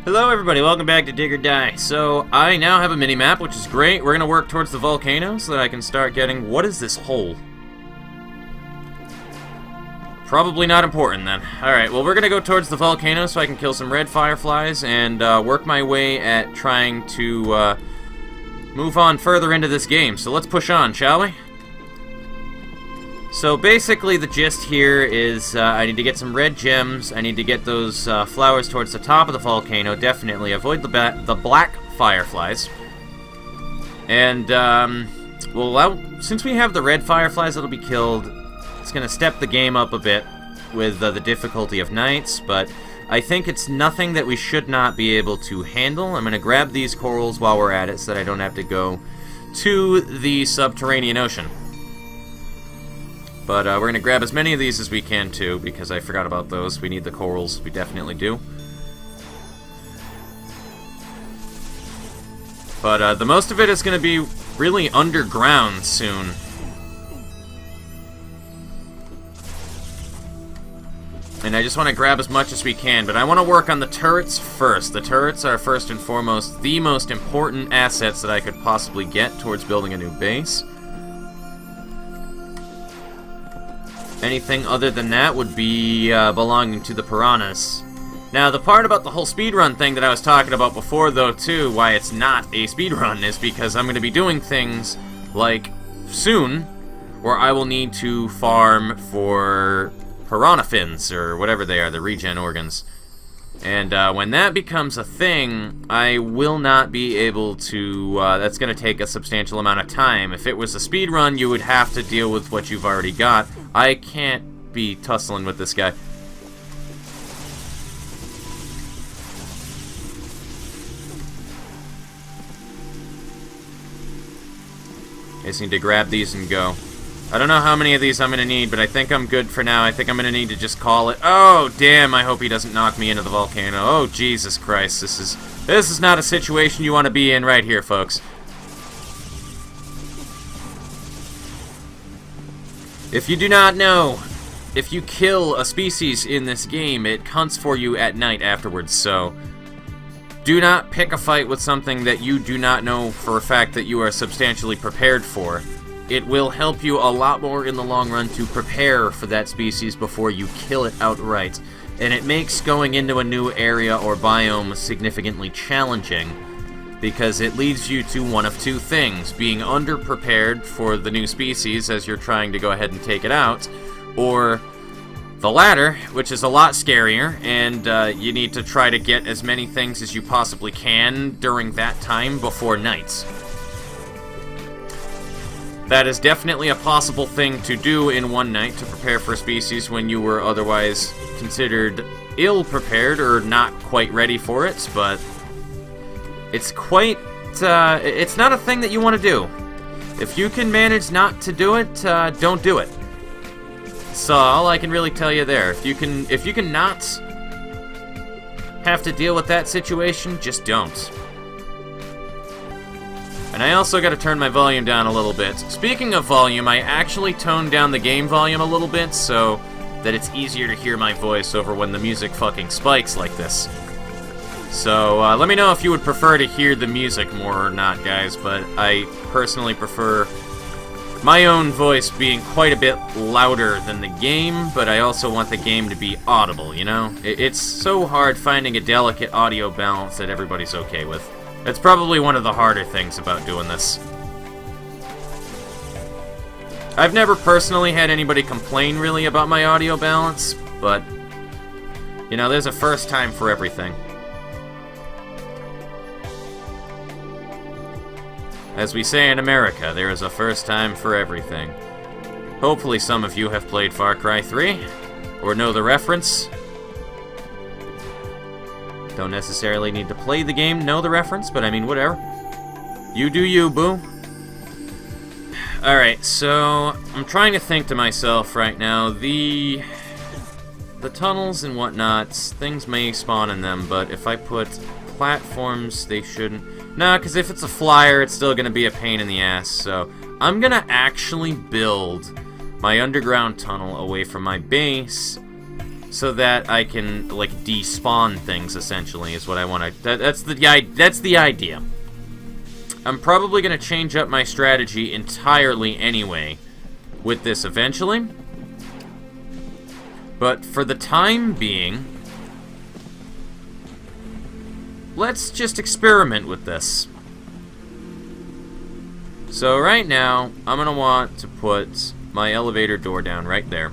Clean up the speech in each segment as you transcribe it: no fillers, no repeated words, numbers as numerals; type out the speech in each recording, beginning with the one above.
Hello everybody, welcome back to Dig or Die. So, I now have a mini-map, which is great. We're gonna work towards the volcano so that I can start getting... What is this hole? Probably not important then. Alright, well we're gonna go towards the volcano so I can kill some red fireflies and work my way at trying to move on further into this game. So let's push on, shall we? So basically the gist here is I need to get some red gems, I need to get those flowers towards the top of the volcano, definitely. Avoid the black fireflies. And, since we have the red fireflies that'll be killed, it's going to step the game up a bit with the difficulty of nights, but I think it's nothing that we should not be able to handle. I'm going to grab these corals while we're at it so that I don't have to go to the subterranean ocean. But we're going to grab as many of these as we can, too, because I forgot about those. We need the corals. We definitely do. But the most of it is going to be really underground soon. And I just want to grab as much as we can, but I want to work on the turrets first. The turrets are first and foremost the most important assets that I could possibly get towards building a new base. Anything other than that would be belonging to the piranhas. Now, the part about the whole speedrun thing that I was talking about before, though, too, why it's not a speedrun, is because I'm going to be doing things like soon where I will need to farm for piranha fins, or whatever they are, the regen organs. And when that becomes a thing, I will not be able to... that's going to take a substantial amount of time. If it was a speedrun, you would have to deal with what you've already got. I can't be tussling with this guy. I just need to grab these and go. I don't know how many of these I'm going to need, but I think I'm good for now. I think I'm going to need to just call it. Oh, damn, I hope he doesn't knock me into the volcano. Oh, Jesus Christ. This is not a situation you want to be in right here, folks. If you do not know, if you kill a species in this game, it hunts for you at night afterwards, so do not pick a fight with something that you do not know for a fact that you are substantially prepared for. It will help you a lot more in the long run to prepare for that species before you kill it outright. And it makes going into a new area or biome significantly challenging, because it leads you to one of two things: being underprepared for the new species as you're trying to go ahead and take it out, or the latter, which is a lot scarier, and you need to try to get as many things as you possibly can during that time before night. That is definitely a possible thing to do in one night, to prepare for a species when you were otherwise considered ill-prepared or not quite ready for it, but it's quite... it's not a thing that you want to do. If you can manage not to do it, don't do it. So all I can really tell you there. If you can not have to deal with that situation, just don't. And I also got to turn my volume down a little bit. Speaking of volume, I actually toned down the game volume a little bit so that it's easier to hear my voice over when the music fucking spikes like this. So let me know if you would prefer to hear the music more or not, guys, but I personally prefer my own voice being quite a bit louder than the game, but I also want the game to be audible, you know? It's so hard finding a delicate audio balance that everybody's okay with. It's probably one of the harder things about doing this. I've never personally had anybody complain really about my audio balance, but, you know, there's a first time for everything. As we say in America, there is a first time for everything. Hopefully some of you have played Far Cry 3, or know the reference. Don't necessarily need to play the game, know the reference, but I mean, whatever. You do you, boo. Alright, so I'm trying to think to myself right now, the tunnels and whatnot, things may spawn in them, but if I put platforms, they shouldn't. No, because if it's a flyer, it's still going to be a pain in the ass, so I'm going to actually build my underground tunnel away from my base so that I can, like, despawn things, essentially, is what I want to... That's the idea. I'm probably going to change up my strategy entirely anyway with this eventually. But for the time being, let's just experiment with this. So right now, I'm going to want to put my elevator door down right there.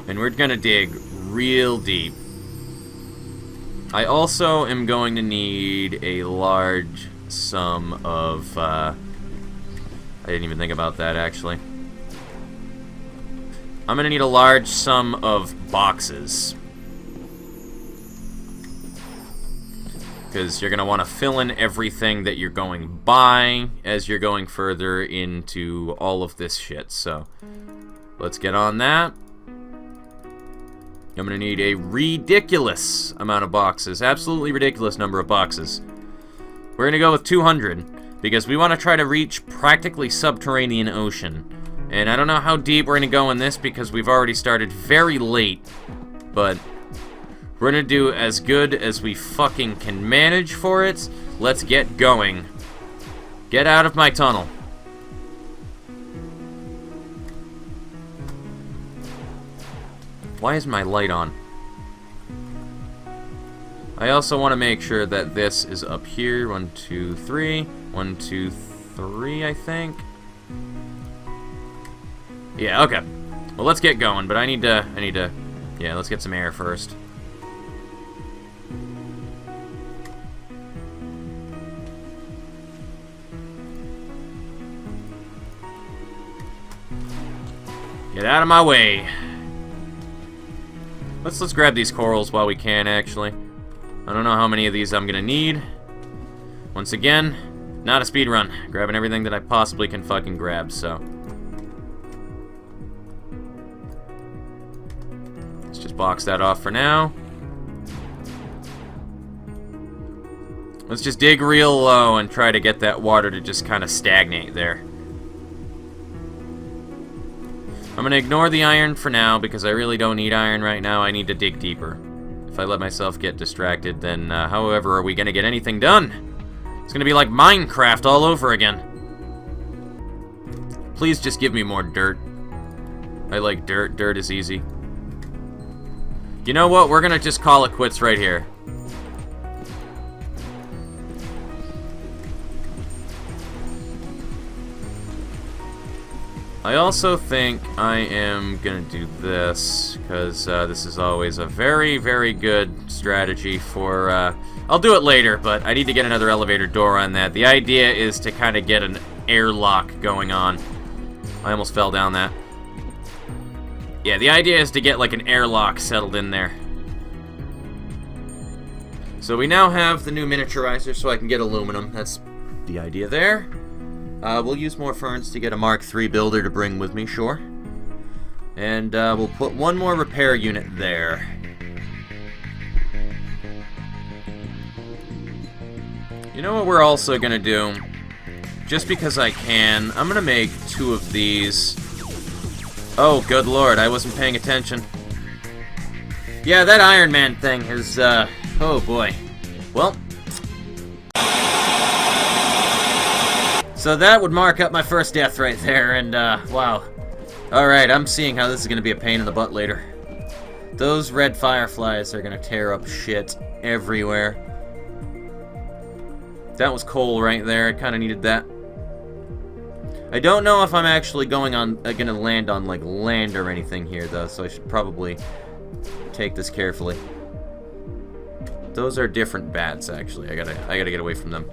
And we're going to dig real deep. I also am going to need a large sum of... I didn't even think about that, actually. I'm going to need a large sum of boxes. Because you're going to want to fill in everything that you're going by as you're going further into all of this shit. So, let's get on that. I'm going to need a ridiculous amount of boxes. Absolutely ridiculous number of boxes. We're going to go with 200, because we want to try to reach practically subterranean ocean. And I don't know how deep we're going to go in this, because we've already started very late. But we're going to do as good as we fucking can manage for it. Let's get going. Get out of my tunnel. Why is my light on? I also want to make sure that this is up here. 1, 2, 3. 1, 2, 3, I think. Yeah, okay. Well, let's get going, but I need to, yeah, let's get some air first. Get out of my way. Let's grab these corals while we can, actually. I don't know how many of these I'm gonna need. Once again, not a speed run. Grabbing everything that I possibly can fucking grab, so. Let's just box that off for now. Let's just dig real low and try to get that water to just kind of stagnate there. I'm going to ignore the iron for now, because I really don't need iron right now. I need to dig deeper. If I let myself get distracted, then however are we going to get anything done? It's going to be like Minecraft all over again. Please just give me more dirt. I like dirt. Dirt is easy. You know what? We're going to just call it quits right here. I also think I am going to do this, because this is always a very, very good strategy for... I'll do it later, but I need to get another elevator door on that. The idea is to kind of get an airlock going on. I almost fell down that. Yeah, the idea is to get like an airlock settled in there. So we now have the new miniaturizer, so I can get aluminum. That's the idea there. We'll use more ferns to get a Mark III builder to bring with me, sure. And we'll put one more repair unit there. You know what we're also gonna do? Just because I can, I'm gonna make 2 of these. Oh, good lord, I wasn't paying attention. Yeah, that Iron Man thing is, oh boy. Well... So that would mark up my first death right there, and, wow. Alright, I'm seeing how this is gonna be a pain in the butt later. Those red fireflies are gonna tear up shit everywhere. That was coal right there, I kinda needed that. I don't know if I'm actually gonna land on, like, land or anything here, though, so I should probably take this carefully. Those are different bats, actually. I gotta get away from them.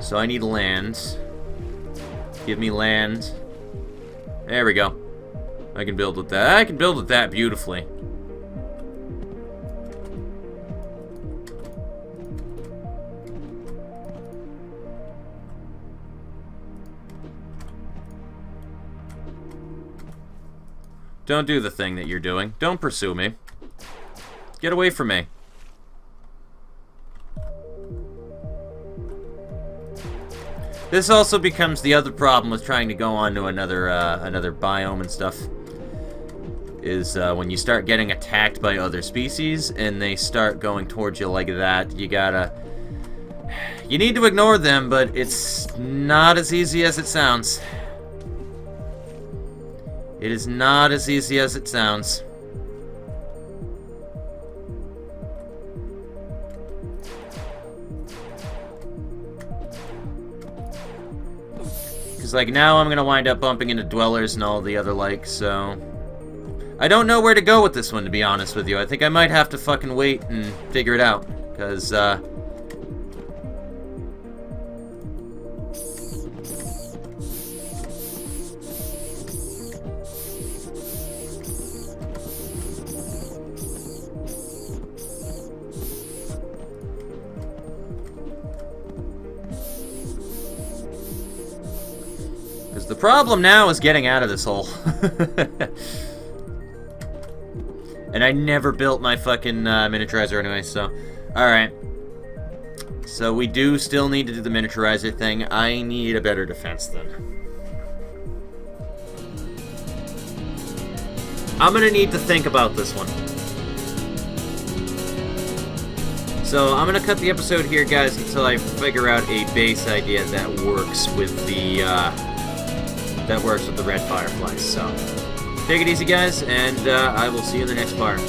So I need land. Give me land. There we go. I can build with that. I can build with that beautifully. Don't do the thing that you're doing. Don't pursue me. Get away from me. This also becomes the other problem with trying to go on to another biome and stuff. Is when you start getting attacked by other species and they start going towards you like that, you need to ignore them, but it's not as easy as it sounds. It is not as easy as it sounds. Because, like, now I'm gonna wind up bumping into dwellers and all the other like, so... I don't know where to go with this one, to be honest with you. I think I might have to fucking wait and figure it out. Because, the problem now is getting out of this hole. And I never built my fucking miniaturizer anyway, so... Alright. So we do still need to do the miniaturizer thing. I need a better defense then. I'm gonna need to think about this one. So I'm gonna cut the episode here, guys, until I figure out a base idea that works with the red fireflies. So take it easy, guys, and I will see you in the next part.